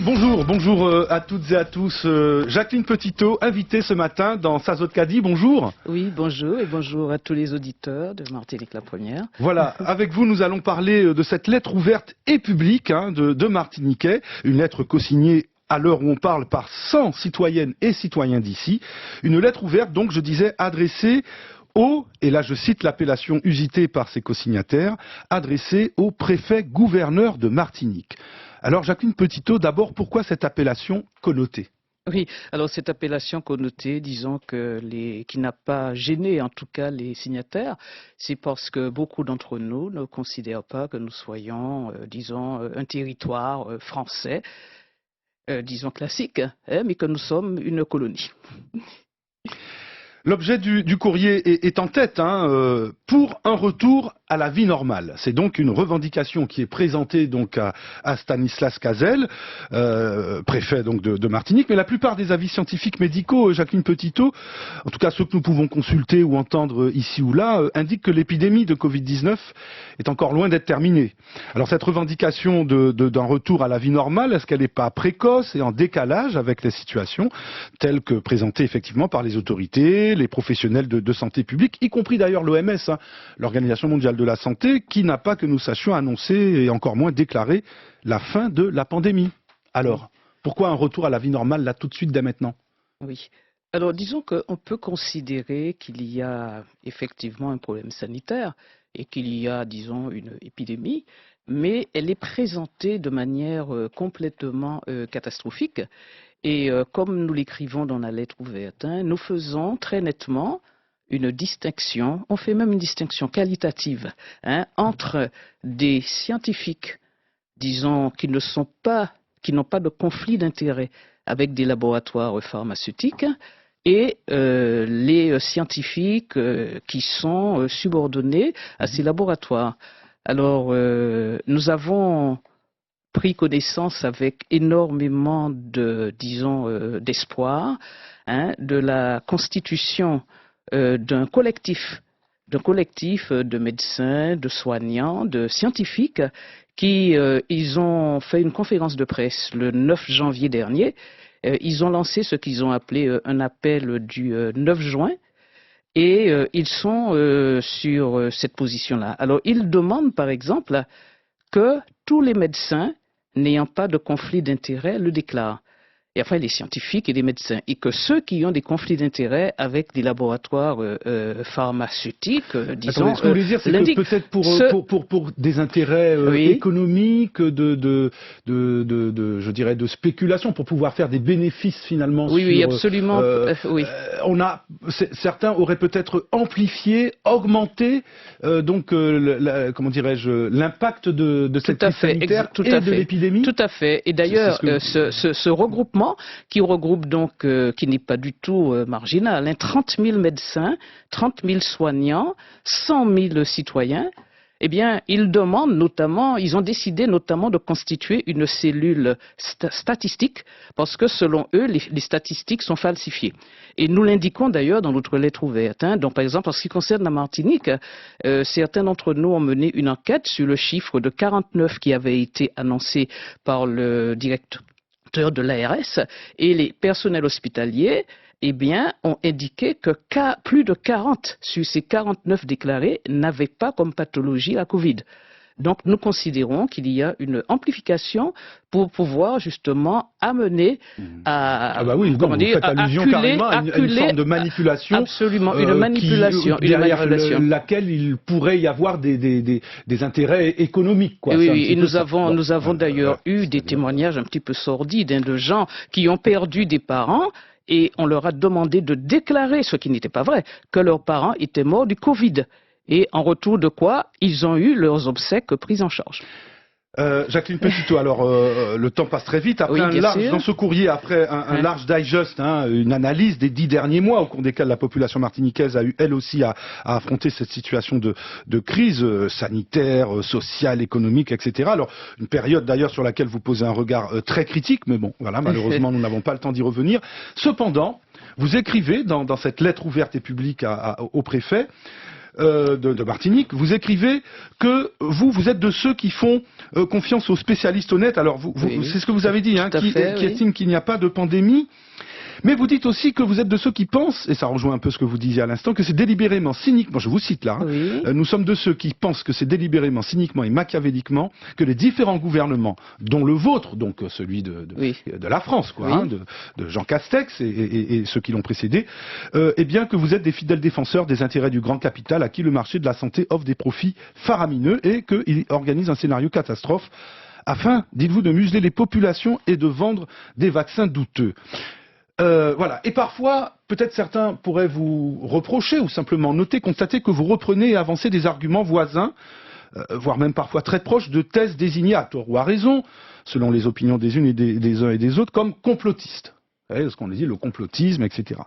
Bonjour à toutes et à tous. Jacqueline Petitot, invitée ce matin dans Sazot-Kadi, bonjour. Oui, bonjour et bonjour à tous les auditeurs de Martinique la Première. Voilà, avec vous nous allons parler de cette lettre ouverte et publique de Martiniquais, une lettre co-signée à l'heure où on parle par 100 citoyennes et citoyens d'ici. Une lettre ouverte, donc je disais, adressée et là je cite l'appellation usitée par ses co-signataires, adressée au préfet-gouverneur de Martinique. Alors Jacqueline Petitot, d'abord, pourquoi cette appellation connotée ? Oui, alors cette appellation connotée, disons qui n'a pas gêné en tout cas les signataires, c'est parce que beaucoup d'entre nous ne considèrent pas que nous soyons, un territoire français, disons classique, mais que nous sommes une colonie. L'objet du courrier est en tête, pour un retour à la vie normale. C'est donc une revendication qui est présentée donc à Stanislas Cazel, préfet donc de Martinique. Mais la plupart des avis scientifiques médicaux, Jacqueline Petitot, en tout cas ceux que nous pouvons consulter ou entendre ici ou là, indiquent que l'épidémie de Covid-19 est encore loin d'être terminée. Alors cette revendication d'un retour à la vie normale, est-ce qu'elle n'est pas précoce et en décalage avec les situations telles que présentées effectivement par les autorités, les professionnels de santé publique, y compris d'ailleurs l'OMS, l'Organisation mondiale de la santé, qui n'a pas, que nous sachions, annoncé et encore moins déclaré la fin de la pandémie. Alors, pourquoi un retour à la vie normale là tout de suite dès maintenant ? Oui. Alors disons qu'on peut considérer qu'il y a effectivement un problème sanitaire et qu'il y a, disons, une épidémie, mais elle est présentée de manière complètement catastrophique. Et comme nous l'écrivons dans la lettre ouverte, nous faisons très nettement une distinction, on fait même une distinction qualitative entre des scientifiques, disons, qui n'ont pas de conflit d'intérêt avec des laboratoires pharmaceutiques et les scientifiques qui sont subordonnés à ces laboratoires. Alors, nous avons pris connaissance avec énormément d'espoir de la constitution d'un collectif de médecins, de soignants, de scientifiques qui ils ont fait une conférence de presse le 9 janvier dernier. Ils ont lancé ce qu'ils ont appelé un appel du 9 juin et ils sont sur cette position-là. Alors, ils demandent par exemple que tous les médecins n'ayant pas de conflit d'intérêt le déclarent. Et enfin, les scientifiques et les médecins. Et que ceux qui ont des conflits d'intérêt avec des laboratoires pharmaceutiques, disons... Ce que vous voulez dire, c'est que peut-être pour des intérêts économiques, je dirais, de spéculation, pour pouvoir faire des bénéfices finalement oui, absolument. Certains auraient peut-être amplifié, augmenté, comment dirais-je, l'impact de cette crise sanitaire et de l'épidémie. Tout à fait. Et d'ailleurs, ce regroupement qui regroupe donc, qui n'est pas du tout marginal, 30 000 médecins, 30 000 soignants, 100 000 citoyens, eh bien, ils ont décidé notamment de constituer une cellule statistique, parce que selon eux, les statistiques sont falsifiées. Et nous l'indiquons d'ailleurs dans notre lettre ouverte. Donc, par exemple, en ce qui concerne la Martinique, certains d'entre nous ont mené une enquête sur le chiffre de 49 qui avait été annoncé par le directeur de l'ARS, et les personnels hospitaliers ont indiqué que plus de 40 sur ces 49 déclarés n'avaient pas comme pathologie la Covid. Donc nous considérons qu'il y a une amplification pour pouvoir justement amener à... vous faites allusion carrément à une forme de manipulation. Absolument, une manipulation. Derrière laquelle il pourrait y avoir des intérêts économiques. Oui, et nous avons d'ailleurs eu des témoignages un petit peu sordides de gens qui ont perdu des parents. Et on leur a demandé de déclarer, ce qui n'était pas vrai, que leurs parents étaient morts du Covid. Et en retour de quoi, ils ont eu leurs obsèques prises en charge. Jacqueline Petitot, alors le temps passe très vite. Après dans ce courrier, après un large digest, une analyse des 10 derniers mois au cours desquels la population martiniquaise a eu elle aussi à affronter cette situation de crise sanitaire, sociale, économique, etc. Alors une période d'ailleurs sur laquelle vous posez un regard très critique, mais bon, voilà, malheureusement nous n'avons pas le temps d'y revenir. Cependant, vous écrivez dans cette lettre ouverte et publique au préfet de Martinique, vous écrivez que vous êtes de ceux qui font confiance aux spécialistes honnêtes. Alors, c'est ce que vous avez dit, hein, qui estiment qu'il n'y a pas de pandémie. Mais vous dites aussi que vous êtes de ceux qui pensent, et ça rejoint un peu ce que vous disiez à l'instant, que c'est délibérément, cyniquement, je vous cite là, nous sommes de ceux qui pensent que c'est délibérément, cyniquement et machiavéliquement que les différents gouvernements, dont le vôtre, donc celui de la France, quoi, hein, de Jean Castex et ceux qui l'ont précédé, eh bien que vous êtes des fidèles défenseurs des intérêts du grand capital à qui le marché de la santé offre des profits faramineux et qu'il organise un scénario catastrophe afin, dites-vous, de museler les populations et de vendre des vaccins douteux. Voilà. Et parfois, peut-être certains pourraient vous reprocher ou simplement noter, constater que vous reprenez et avancez des arguments voisins, voire même parfois très proches de thèses désignées à tort ou à raison, selon les opinions des unes et des uns et des autres, comme complotistes. Vous savez, ce qu'on dit, le complotisme, etc.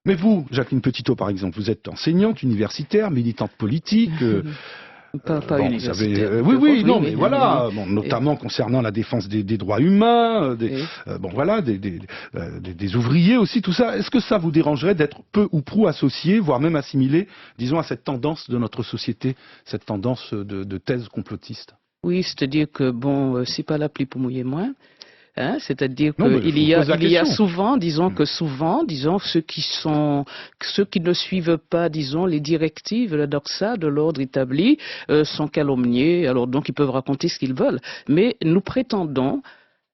Mais vous, Jacqueline Petitot, par exemple, vous êtes enseignante, universitaire, militante politique. Pas universitaire. Mais voilà, notamment concernant la défense des droits humains, des ouvriers aussi, tout ça. Est-ce que ça vous dérangerait d'être peu ou prou associé, voire même assimilé, disons, à cette tendance de notre société, cette tendance de thèse complotiste? Oui, c'est-à-dire que c'est pas la pluie pour mouiller moins. Hein, c'est-à-dire qu'il y a souvent, disons, ceux qui ne suivent pas, disons, les directives, la doxa de l'ordre établi, sont calomniés, alors donc ils peuvent raconter ce qu'ils veulent. Mais nous prétendons,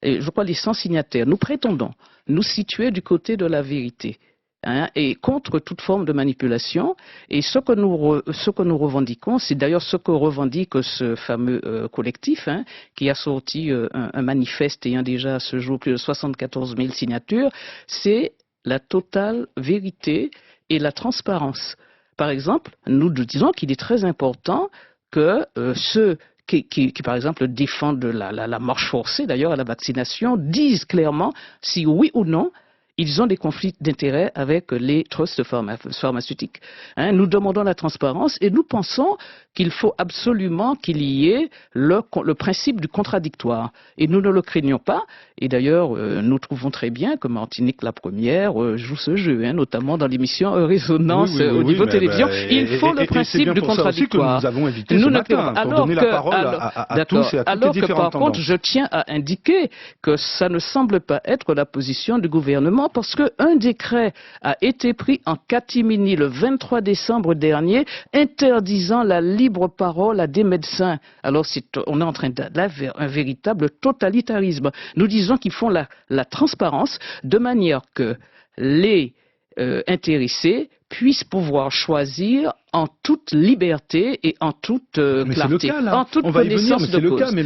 et je crois les 100 signataires, nous prétendons nous situer du côté de la vérité. Hein, et contre toute forme de manipulation. Et ce que nous revendiquons, c'est d'ailleurs ce que revendique ce fameux collectif, hein, qui a sorti un manifeste ayant déjà à ce jour plus de 74 000 signatures, c'est la totale vérité et la transparence. Par exemple, nous disons qu'il est très important que ceux qui, par exemple, défendent la marche forcée, d'ailleurs, à la vaccination, disent clairement si oui ou non ils ont des conflits d'intérêts avec les trusts pharmaceutiques. Hein, nous demandons la transparence et nous pensons qu'il faut absolument qu'il y ait le principe du contradictoire. Et nous ne le craignons pas. Et d'ailleurs, nous trouvons très bien que Martinique la première joue ce jeu, hein, notamment dans l'émission Résonance au niveau télévision. Il faut le principe du contradictoire. C'est bien pour ça aussi que nous avons invité ce matin, pour donner la parole à tous et à toutes les différentes tendances. Alors que par contre, je tiens à indiquer que ça ne semble pas être la position du gouvernement, parce qu'un décret a été pris en catimini le 23 décembre dernier, interdisant la libre parole à des médecins. Alors on est en train d'aller vers un véritable totalitarisme. Nous disons qu'ils font la transparence de manière que les intéressés puissent pouvoir choisir en toute liberté et en toute clarté, en toute connaissance de cause. C'est le cas, mais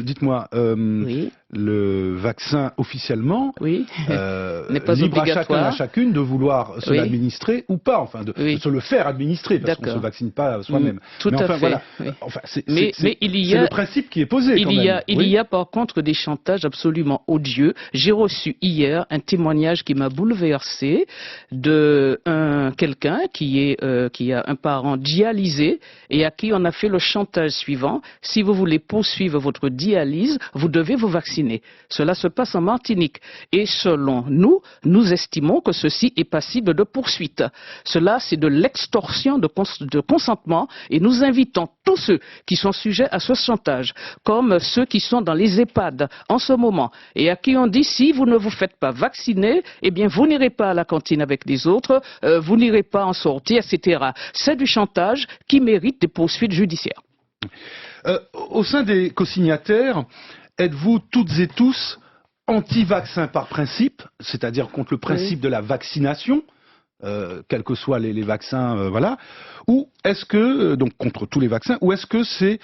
dites-moi, le vaccin officiellement n'est pas libre obligatoire. à chacune de vouloir se l'administrer ou pas, enfin de se le faire administrer, parce qu'on ne se vaccine pas soi-même. Tout à fait. Voilà. Enfin, c'est le principe qui est posé. Il y a par contre des chantages absolument odieux. J'ai reçu hier un témoignage qui m'a bouleversé de quelqu'un qui a un parent dialysé et à qui on a fait le chantage suivant: si vous voulez poursuivre votre dialyse, vous devez vous vacciner. Cela se passe en Martinique et selon nous, nous estimons que ceci est passible de poursuite. Cela, c'est de l'extorsion de consentement et nous invitons tous ceux qui sont sujets à ce chantage, comme ceux qui sont dans les EHPAD en ce moment et à qui on dit: si vous ne vous faites pas vacciner, eh bien vous n'irez pas à la cantine avec les autres, vous n'irez pas en sortie, etc. C'est du chantage qui mérite des poursuites judiciaires. Au sein des co-signataires, êtes-vous toutes et tous anti-vaccins par principe, c'est-à-dire contre le principe de la vaccination, quels que soient les vaccins, voilà, ou est-ce que, donc contre tous les vaccins, ou est-ce que c'est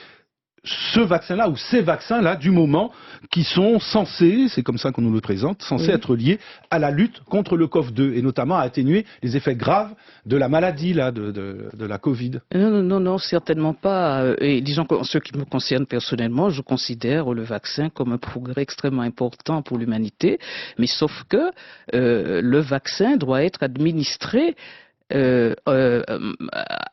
ce vaccin-là ou ces vaccins-là du moment qui sont censés, c'est comme ça qu'on nous le présente, censés être liés à la lutte contre le COVID-2 et notamment à atténuer les effets graves de la maladie là, de la Covid? Non, certainement pas. Et disons que en ce qui me concerne personnellement, je considère le vaccin comme un progrès extrêmement important pour l'humanité, mais sauf que le vaccin doit être administré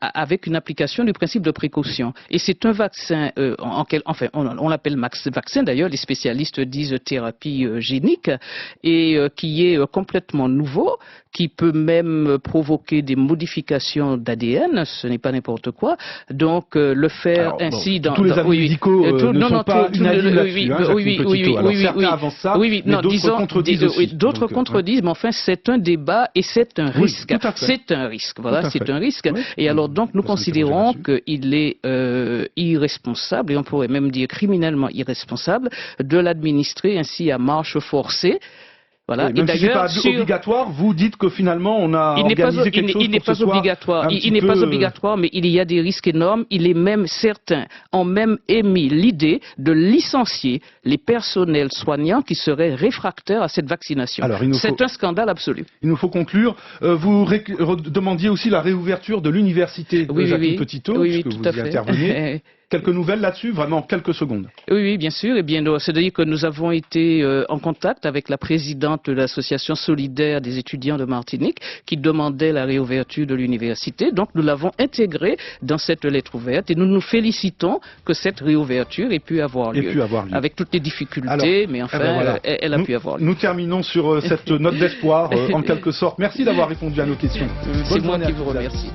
avec une application du principe de précaution. Et c'est un vaccin, on l'appelle vaccin d'ailleurs, les spécialistes disent thérapie génique, et qui est complètement nouveau, qui peut même provoquer des modifications d'ADN, ce n'est pas n'importe quoi. Donc le faire ainsi tous les avis médicaux ne sont pas unanimes là-dessus. Certains avancent ça, mais d'autres contredisent aussi. D'autres contredisent, mais enfin c'est un débat et c'est un risque. C'est un risque, voilà, c'est un risque. Et alors donc nous considérons qu'il est irresponsable, et on pourrait même dire criminellement irresponsable, de l'administrer ainsi à marche forcée. Voilà. Oui, même si c'est pas obligatoire, vous dites que finalement on a organisé quelque chose pour que ce soit obligatoire. Il n'est pas obligatoire, mais il y a des risques énormes. Certains ont même émis l'idée de licencier les personnels soignants qui seraient réfractaires à cette vaccination. C'est un scandale absolu. Il nous faut conclure. Vous demandiez aussi la réouverture de l'université de Jacqueline Petitot, puisque vous y intervenez. Quelques nouvelles là-dessus, vraiment en quelques secondes. Oui, bien sûr. Eh bien, c'est-à-dire que nous avons été en contact avec la présidente de l'association solidaire des étudiants de Martinique qui demandait la réouverture de l'université. Donc, nous l'avons intégrée dans cette lettre ouverte et nous nous félicitons que cette réouverture ait pu avoir lieu. Avec toutes les difficultés, mais enfin, elle a pu avoir lieu. Nous terminons sur cette note d'espoir, en quelque sorte. Merci d'avoir répondu à nos questions. C'est moi qui vous remercie.